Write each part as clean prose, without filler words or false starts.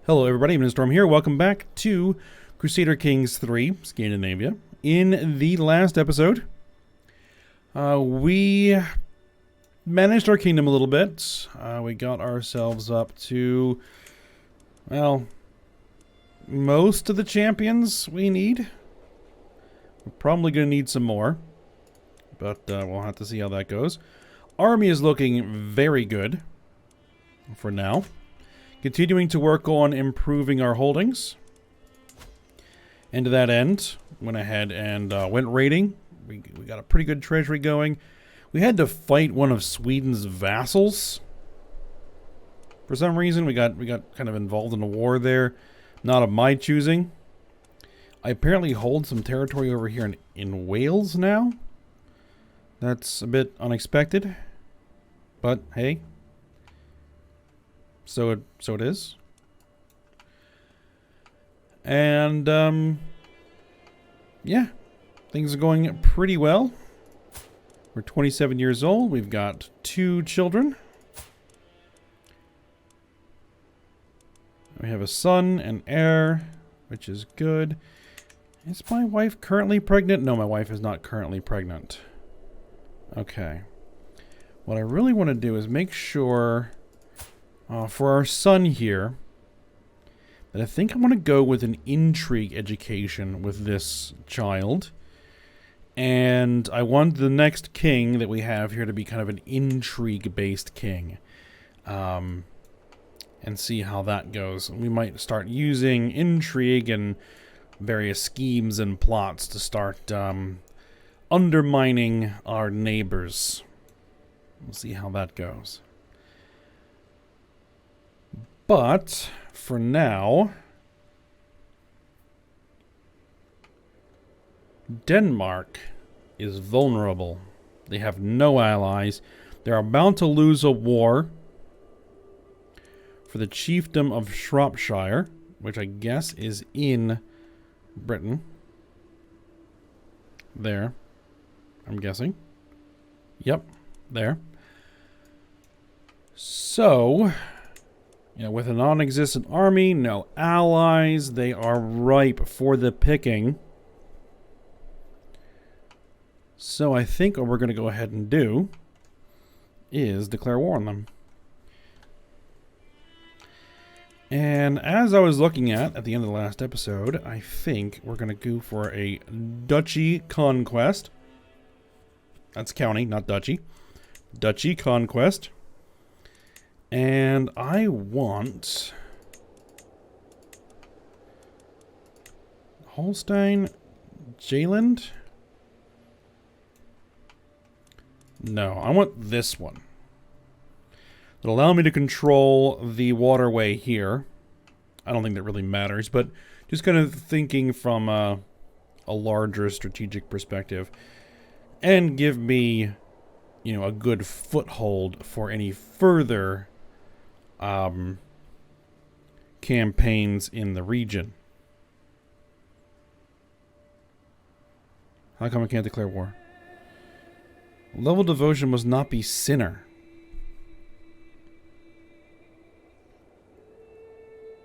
Hello everybody, I'm Storm here. Welcome back to Crusader Kings 3, Scandinavia. In the last episode, we managed our kingdom a little bit. We got ourselves up to, well, most of the champions we need. We're probably going to need some more, but we'll have to see how that goes. Army is looking very good for now. Continuing to work on improving our holdings. And to that end, went ahead and went raiding. We got a pretty good treasury going. We had to fight one of Sweden's vassals. For some reason, we got kind of involved in a war there. Not of my choosing. I apparently hold some territory over here in Wales now. That's a bit unexpected. But, hey. So it is. And, yeah. Things are going pretty well. We're 27 years old. We've got 2 children. We have a son and heir, which is good. Is my wife currently pregnant? No, my wife is not currently pregnant. Okay. What I really want to do is make sure... for our son here, that I think I want to go with an intrigue education with this child. And I want the next king that we have here to be kind of an intrigue-based king. And see how that goes. We might start using intrigue and various schemes and plots to start undermining our neighbors. We'll see how that goes. But, for now, Denmark is vulnerable. They have no allies. They're about to lose a war for the chiefdom of Shropshire, which I guess is in Britain. There. I'm guessing. Yep, there. So... you know, with a non-existent army, no allies, they are ripe for the picking. So I think what we're going to go ahead and do is declare war on them. And as I was looking at the end of the last episode, I think we're going to go for a duchy conquest. That's county, not duchy. Duchy conquest. And I want Holstein, Jylland. No, I want this one. It'll allow me to control the waterway here. I don't think that really matters, but just kind of thinking from a larger strategic perspective. And give me, you know, a good foothold for any further campaigns in the region. How come I can't declare war? Level devotion must not be sinner.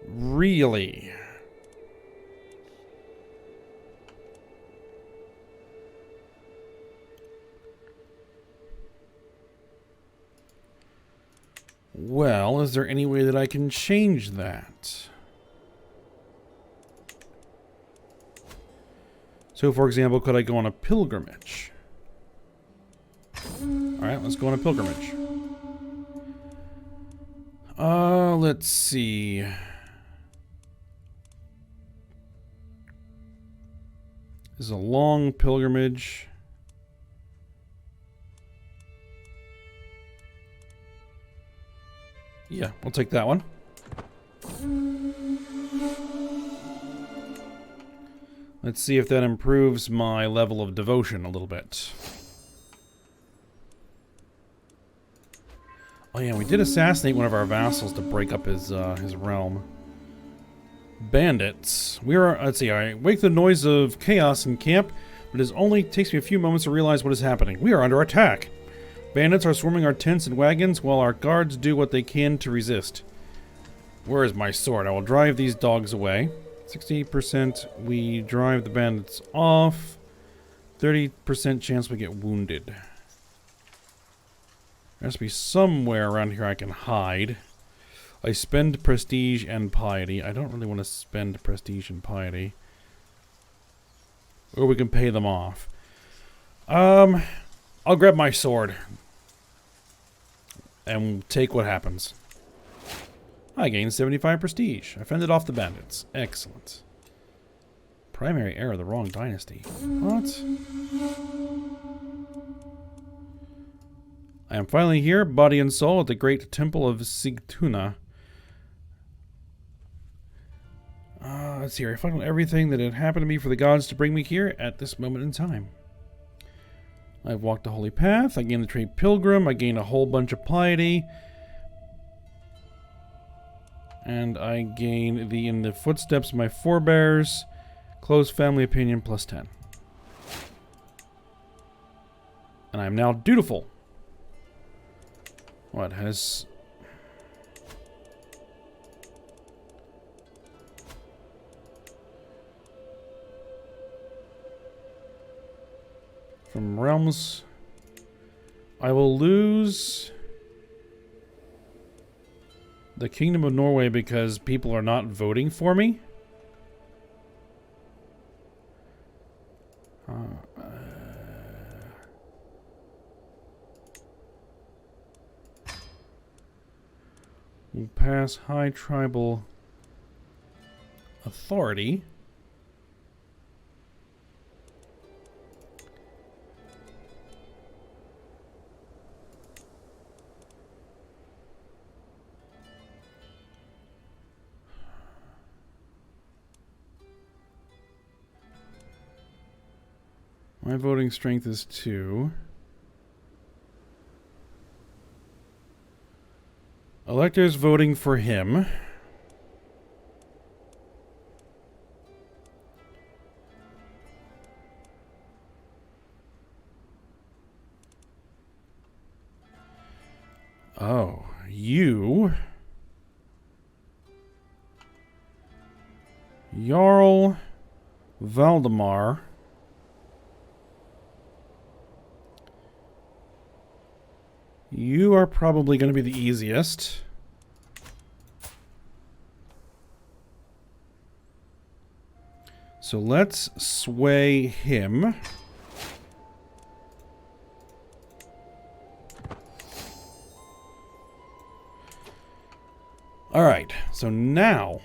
Really? Well, is there any way that I can change that? So, for example, could I go on a pilgrimage? Alright, let's go on a pilgrimage. Let's see. This is a long pilgrimage. Yeah, we'll take that one. Let's see if that improves my level of devotion a little bit. Oh yeah, we did assassinate one of our vassals to break up his realm. Bandits. We are, let's see, I wake the noise of chaos in camp, but it only takes me a few moments to realize what is happening. We are under attack. Bandits are swarming our tents and wagons while our guards do what they can to resist. Where is my sword? I will drive these dogs away. 60% we drive the bandits off. 30% chance we get wounded. There has to be somewhere around here I can hide. I spend prestige and piety. I don't really want to spend prestige and piety. Or we can pay them off. I'll grab my sword. And take what happens. I gained 75 prestige. I fended off the bandits. Excellent. Primary heir, the wrong dynasty. What? I am finally here, body and soul, at the great temple of Sigtuna. Let's see here. I found everything that had happened to me for the gods to bring me here at this moment in time. I've walked the holy path. I gained the trait pilgrim. I gained a whole bunch of piety. And I gain in the footsteps of my forebears. Close family opinion plus 10. And I'm now dutiful. What has... From realms... I will lose... the Kingdom of Norway because people are not voting for me? We'll pass high tribal authority. My voting strength is 2. Electors voting for him. Oh, you... Jarl Valdemar... You are probably going to be the easiest. So let's sway him. Alright, so now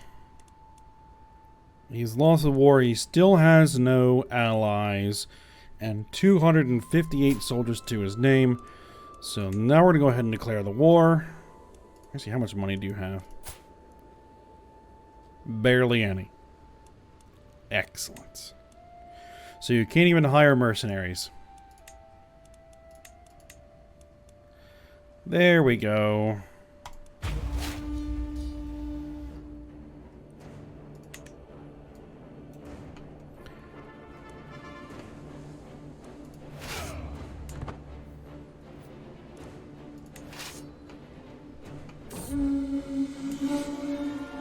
he's lost the war. He still has no allies and 258 soldiers to his name. So now we're going to go ahead and declare the war. Let's see, how much money do you have? Barely any. Excellent. So you can't even hire mercenaries. There we go.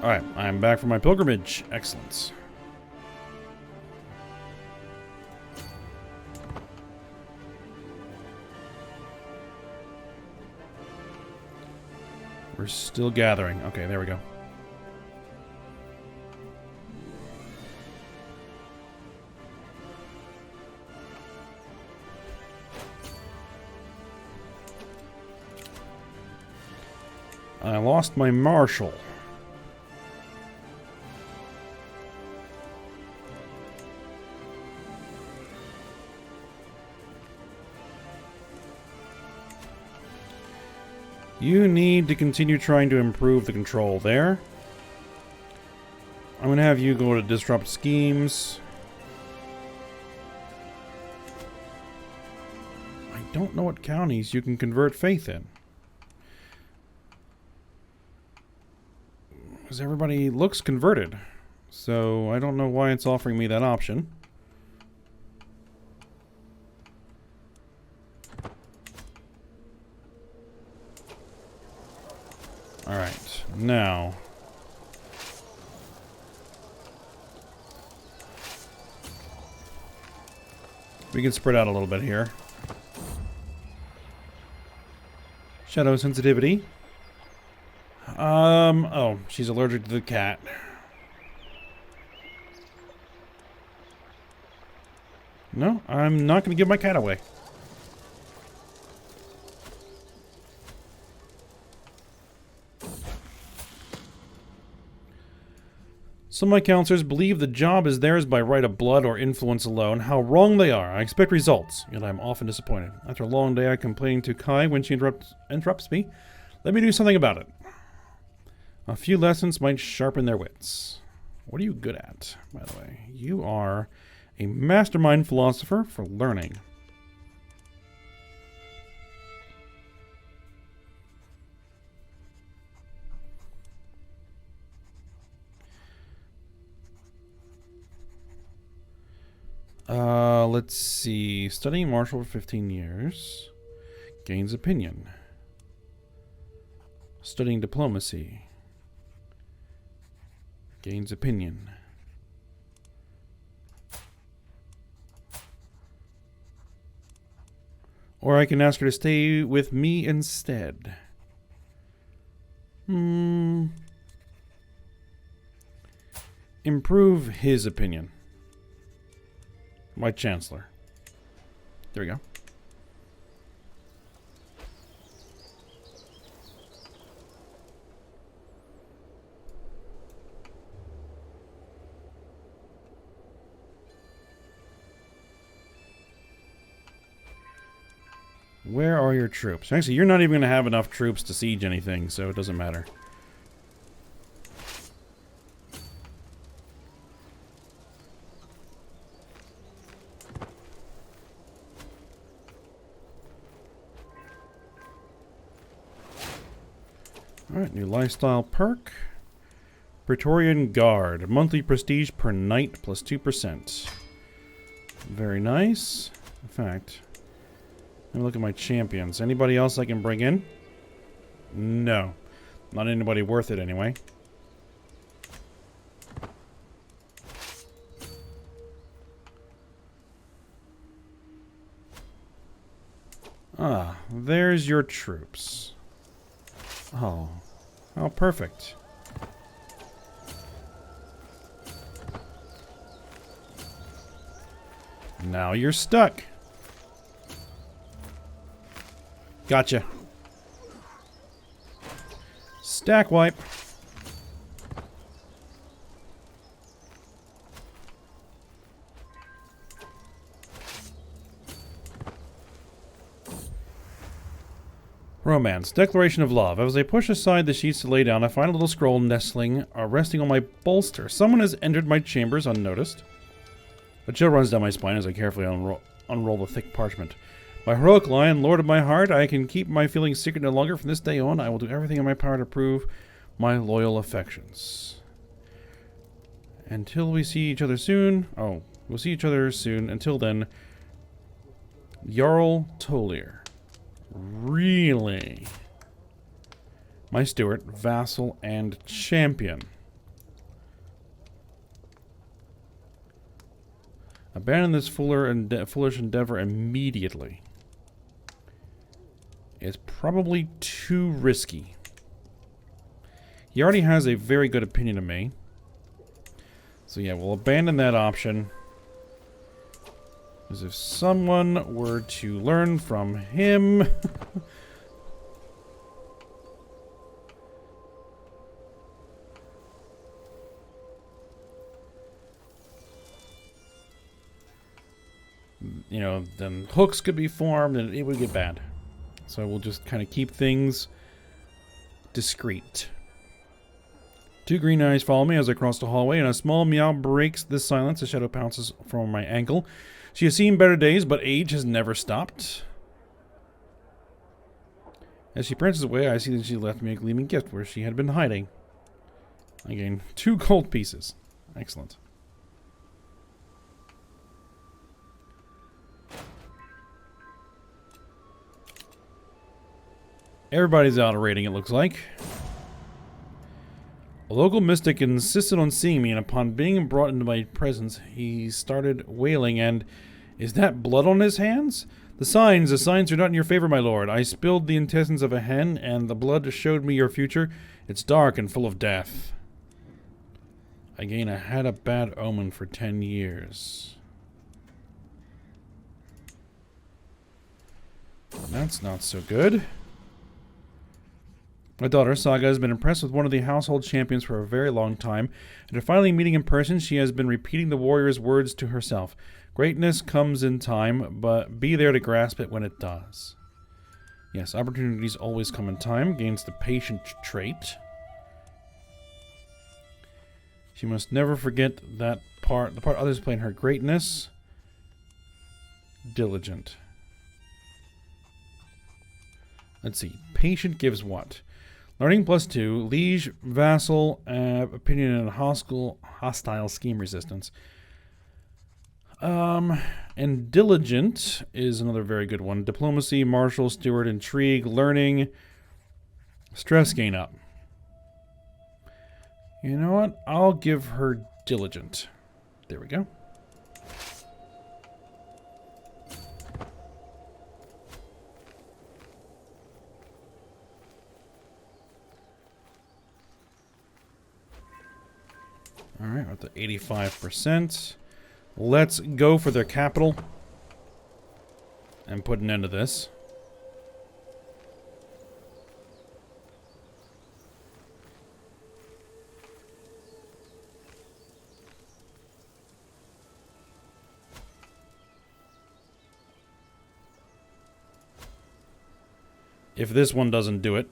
Alright, I'm back from my pilgrimage. Excellent. We're still gathering. Okay, there we go. I lost my marshal. You need to continue trying to improve the control there. I'm going to have you go to disrupt schemes. I don't know what counties you can convert faith in. Because everybody looks converted. So I don't know why it's offering me that option. Alright, now We can spread out a little bit here. Shadow sensitivity. Oh, she's allergic to the cat. No, I'm not going to give my cat away. Some of my counselors believe the job is theirs by right of blood or influence alone. How wrong they are. I expect results, yet I am often disappointed. After a long day, I complain to Kai when she interrupts me. Let me do something about it. A few lessons might sharpen their wits. What are you good at, by the way? You are a mastermind philosopher for learning. Let's see. Studying martial for 15 years. Gains opinion. Studying diplomacy. Gains opinion. Or I can ask her to stay with me instead. Improve his opinion. My chancellor. There we go. Where are your troops? Actually, you're not even going to have enough troops to siege anything, so it doesn't matter. Alright, new lifestyle perk. Praetorian Guard. Monthly prestige per night plus 2%. Very nice. In fact, let me look at my champions. Anybody else I can bring in? No. Not anybody worth it anyway. Ah, there's your troops. Oh. Oh, perfect. Now you're stuck. Gotcha. Stack wipe. Romance. Declaration of love. As I push aside the sheets to lay down, I find a little scroll resting on my bolster. Someone has entered my chambers unnoticed. A chill runs down my spine as I carefully unroll the thick parchment. My heroic lion, lord of my heart, I can keep my feelings secret no longer. From this day on, I will do everything in my power to prove my loyal affections. Until we see each other soon. Oh, we'll see each other soon. Until then, Jarl Tolier. Really? My steward, vassal, and champion. Abandon this foolish endeavor immediately. It's probably too risky. He already has a very good opinion of me. So yeah, we'll abandon that option. Because if someone were to learn from him... you know, then hooks could be formed and it would get bad. So we'll just kind of keep things discreet. Two green eyes follow me as I cross the hallway, and a small meow breaks the silence. A shadow pounces from my ankle. She has seen better days, but age has never stopped. As she prances away, I see that she left me a gleaming gift where she had been hiding. I gain 2 gold pieces. Excellent. Everybody's out of rating, it looks like. A local mystic insisted on seeing me, and upon being brought into my presence, he started wailing, and Is that blood on his hands? The signs are not in your favor, my lord. I spilled the intestines of a hen, and the blood showed me your future. It's dark and full of death. Again, I had a bad omen for 10 years. That's not so good. My daughter, Saga, has been impressed with one of the household champions for a very long time. After finally meeting in person, she has been repeating the warrior's words to herself. Greatness comes in time, but be there to grasp it when it does. Yes, opportunities always come in time. Gains the patient trait. She must never forget that part, the part others play in her greatness. Diligent. Let's see. Patient gives what? Learning +2. Liege, vassal, opinion, and hostile scheme resistance. And diligent is another very good one. Diplomacy, martial, steward, intrigue, learning, stress gain up. You know what? I'll give her diligent. There we go. Alright, we're at the 85%. Let's go for their capital and put an end to this. If this one doesn't do it.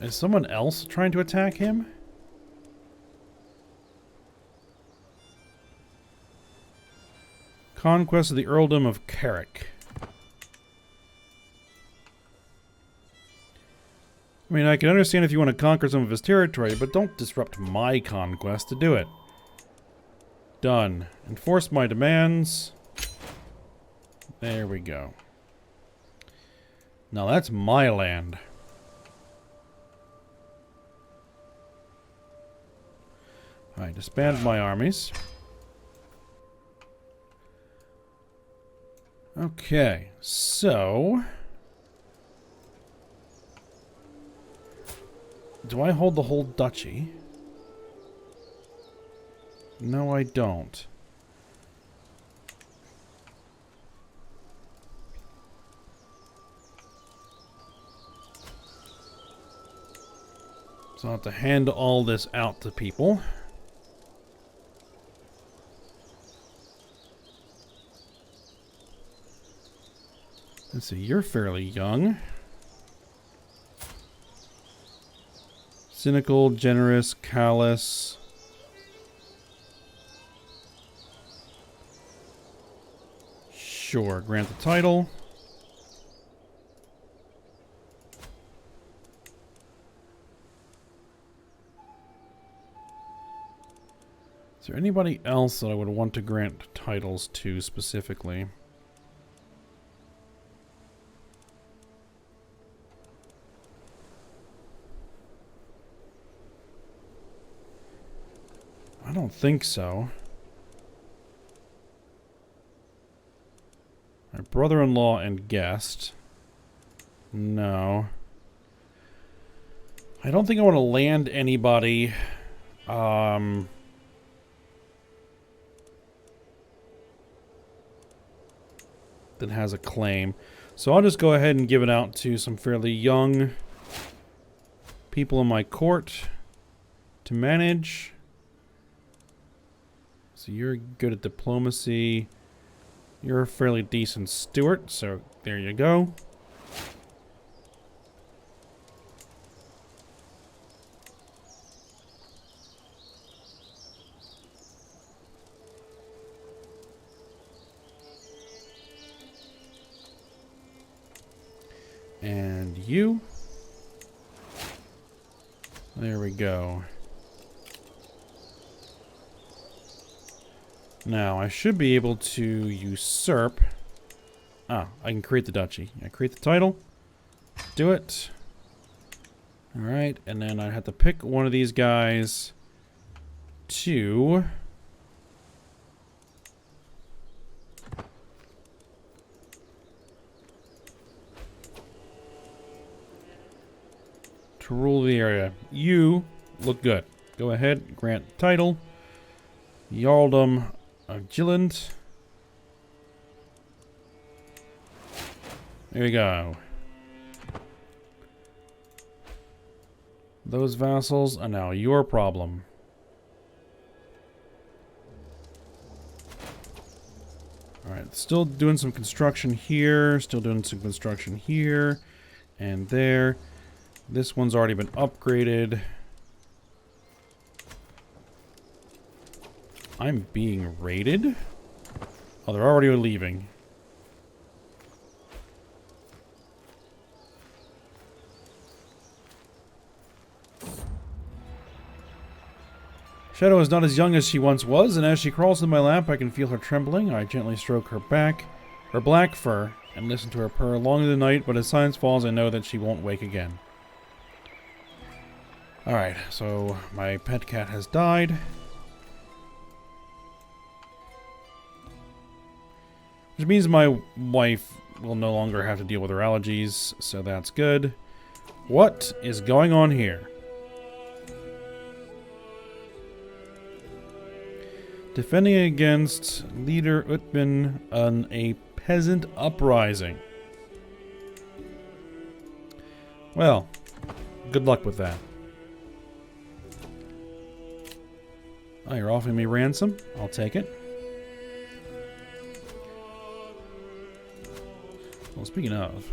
Is someone else trying to attack him? Conquest of the Earldom of Carrick. I mean, I can understand if you want to conquer some of his territory, but don't disrupt my conquest to do it. Done. Enforce my demands. There we go. Now that's my land. Alright, disband my armies. Okay, so... do I hold the whole duchy? No, I don't. So I'll have to hand all this out to people. Let's see, you're fairly young. Cynical, generous, callous. Sure, grant the title. Is there anybody else that I would want to grant titles to specifically? I don't think so. My brother-in-law and guest. No. I don't think I want to land anybody. That has a claim. So I'll just go ahead and give it out to some fairly young people in my court to manage. So you're good at diplomacy. You're a fairly decent steward, so there you go. And you. There we go. Now, I should be able to usurp. Ah, I can create the duchy. I create the title. Do it. Alright, and then I have to pick one of these guys to rule the area. You look good. Go ahead, grant title. Jarldom of Jylland. There you go. Those vassals are now your problem. Alright, still doing some construction here. Still doing some construction here. And there. This one's already been upgraded. I'm being raided? Oh, they're already leaving. Shadow is not as young as she once was, and as she crawls into my lap, I can feel her trembling. I gently stroke her back, her black fur, and listen to her purr long into the night, but as silence falls, I know that she won't wake again. Alright, so my pet cat has died. Which means my wife will no longer have to deal with her allergies, so that's good. What is going on here? Defending against leader Utbin on a peasant uprising. Well, good luck with that. Oh, you're offering me ransom? I'll take it. Well, speaking of...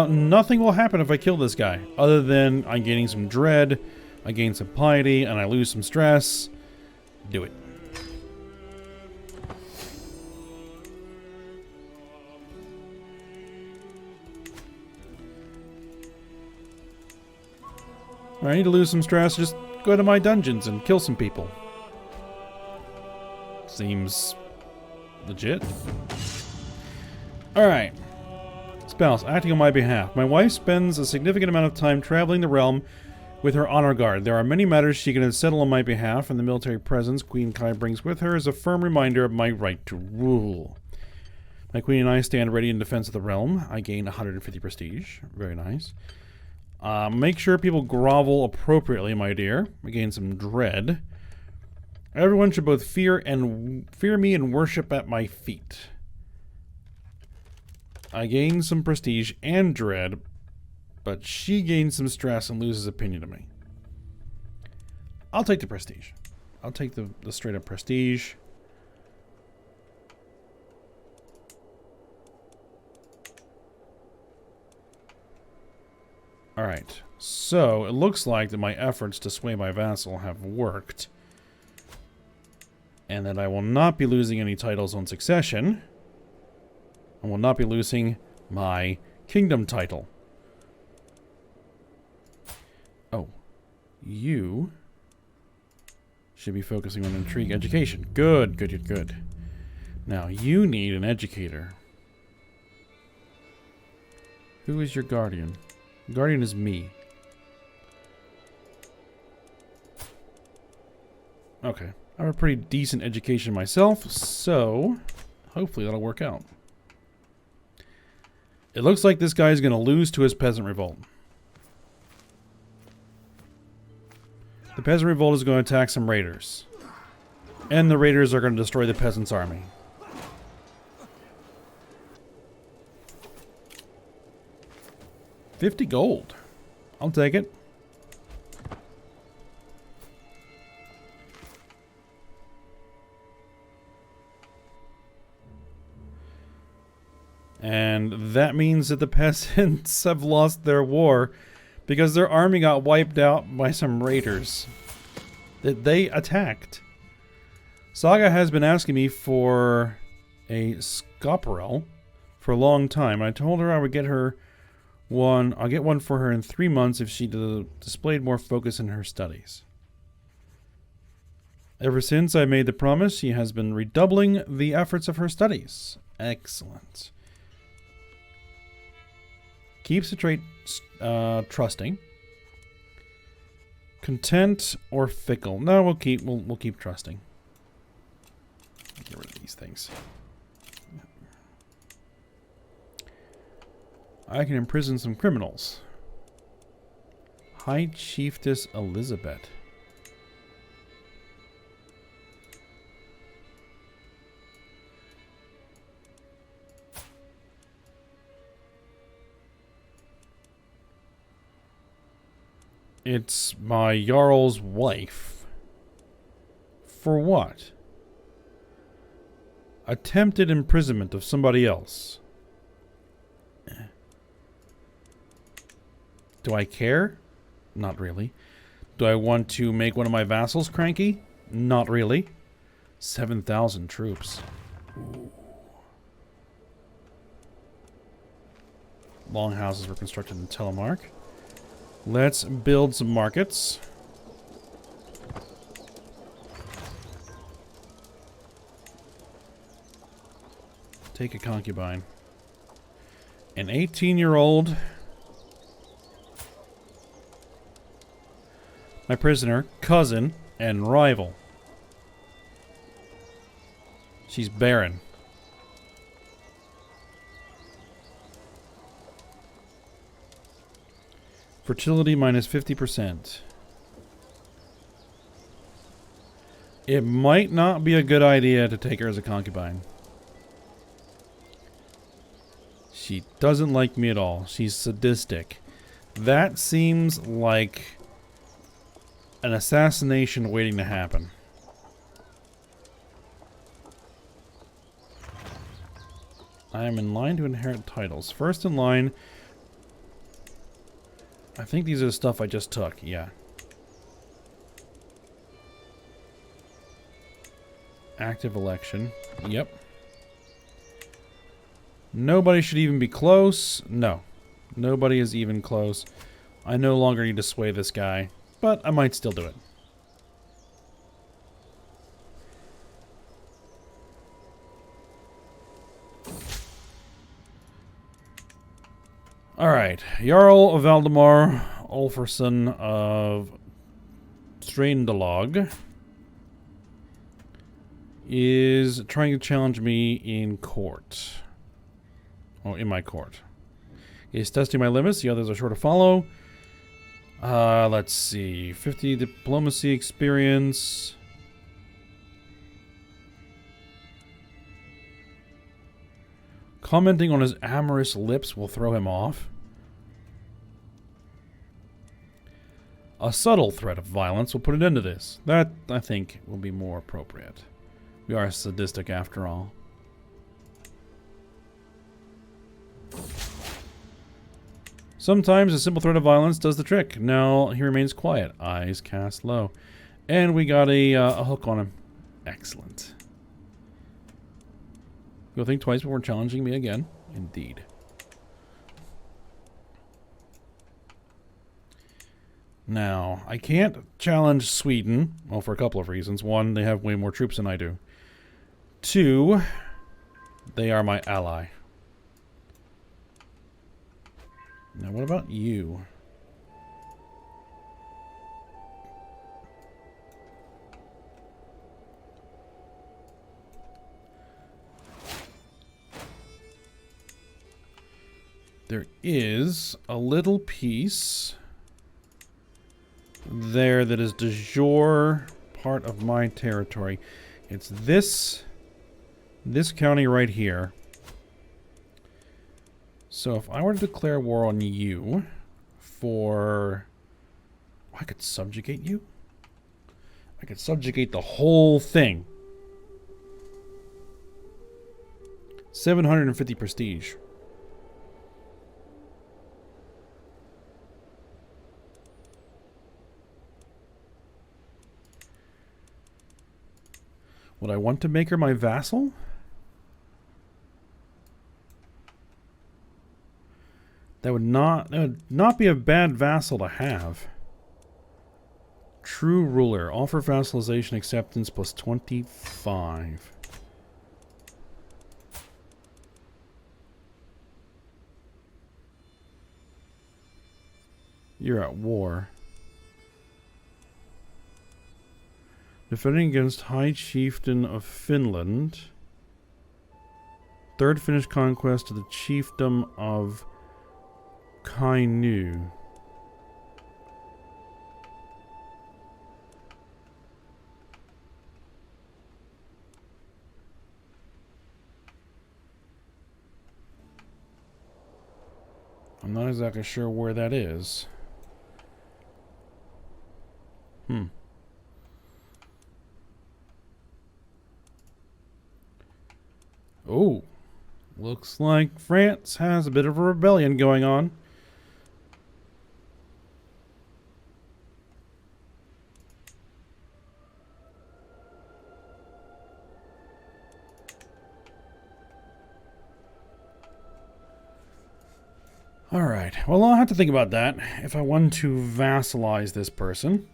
nothing will happen if I kill this guy, other than I'm gaining some dread, I gain some piety, and I lose some stress. Do it. I need to lose some stress, just go to my dungeons and kill some people. Seems legit. Alright. Spouse, acting on my behalf. My wife spends a significant amount of time traveling the realm with her honor guard. There are many matters she can settle on my behalf, and the military presence Queen Kai brings with her is a firm reminder of my right to rule. My queen and I stand ready in defense of the realm. I gain 150 prestige. Very nice. Make sure people grovel appropriately, my dear. I gain some dread. Everyone should both fear me and worship at my feet. I gain some prestige and dread, but she gains some stress and loses opinion of me. I'll take the prestige. I'll take the straight up prestige. Alright, so it looks like that my efforts to sway my vassal have worked. And that I will not be losing any titles on succession. I will not be losing my kingdom title. Oh, you should be focusing on intrigue education. Good, good, good, good. Now, you need an educator. Who is your guardian? Guardian is me. Okay. I have a pretty decent education myself, so hopefully that'll work out. It looks like this guy is going to lose to his peasant revolt. The peasant revolt is going to attack some raiders. And the raiders are going to destroy the peasant's army. $50 gold. I'll take it. And that means that the peasants have lost their war because their army got wiped out by some raiders that they attacked. Saga has been asking me for a scoparel for a long time. I told her I would get her one. I'll get one for her in 3 months if she displayed more focus in her studies. Ever since I made the promise, she has been redoubling the efforts of her studies. Excellent. Keeps the trait trusting. Content or fickle? No, we'll keep trusting. Get rid of these things. I can imprison some criminals. High Chiefess Elizabeth. It's my Jarl's wife. For what? Attempted imprisonment of somebody else. Do I care? Not really. Do I want to make one of my vassals cranky? Not really. 7,000 troops. Ooh. Longhouses were constructed in Telemark. Let's build some markets. Take a concubine. An 18-year-old. My prisoner, cousin, and rival. She's barren. Fertility minus 50%. It might not be a good idea to take her as a concubine. She doesn't like me at all. She's sadistic. That seems like an assassination waiting to happen. I am in line to inherit titles. First in line... I think these are the stuff I just took, yeah. Active election. Yep. Nobody should even be close. No. Nobody is even close. I no longer need to sway this guy, but I might still do it. Alright, Jarl of Valdemar Ulfarsson of Strandelog is trying to challenge me in court. Oh, in my court. He's testing my limits, the others are sure to follow. Let's see. 50 diplomacy experience. Commenting on his amorous lips will throw him off. A subtle threat of violence will put an end to this. That, I think, will be more appropriate. We are sadistic after all. Sometimes a simple threat of violence does the trick. Now he remains quiet. Eyes cast low. And we got a hook on him. Excellent. You'll think twice before challenging me again. Indeed. Now, I can't challenge Sweden. Well, for a couple of reasons. One, they have way more troops than I do. Two, they are my ally. Now, what about you? There is a little piece there that is de jure part of my territory. It's this county right here. So if I were to declare war on you for... I could subjugate you? I could subjugate the whole thing. 750 prestige. Would I want to make her my vassal? That would not be a bad vassal to have. True ruler. Offer vassalization acceptance plus 25. You're at war. Defending against High Chieftain of Finland. Third Finnish conquest of the chiefdom of Kainu. I'm not exactly sure where that is. Oh, looks like France has a bit of a rebellion going on. Alright, well, I'll have to think about that if I want to vassalize this person.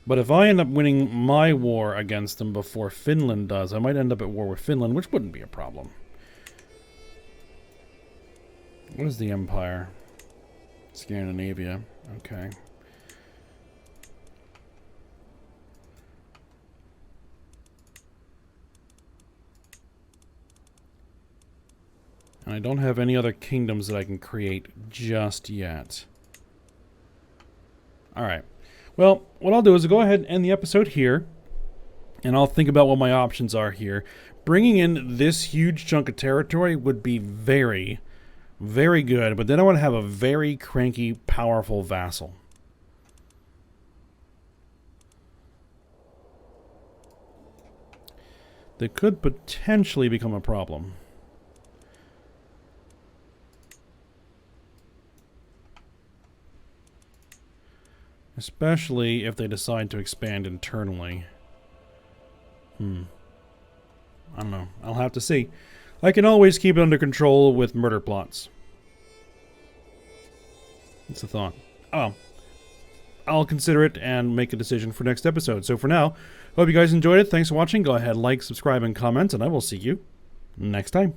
But if I end up winning my war against them before Finland does, I might end up at war with Finland, which wouldn't be a problem. What is the empire? Scandinavia. Okay. And I don't have any other kingdoms that I can create just yet. Alright. Well, what I'll do is I'll go ahead and end the episode here. And I'll think about what my options are here. Bringing in this huge chunk of territory would be very, very good. But then I want to have a very cranky, powerful vassal. That could potentially become a problem. Especially if they decide to expand internally. I don't know. I'll have to see. I can always keep it under control with murder plots. That's a thought. Oh. I'll consider it and make a decision for next episode. So for now, hope you guys enjoyed it. Thanks for watching. Go ahead, like, subscribe, and comment, and I will see you next time.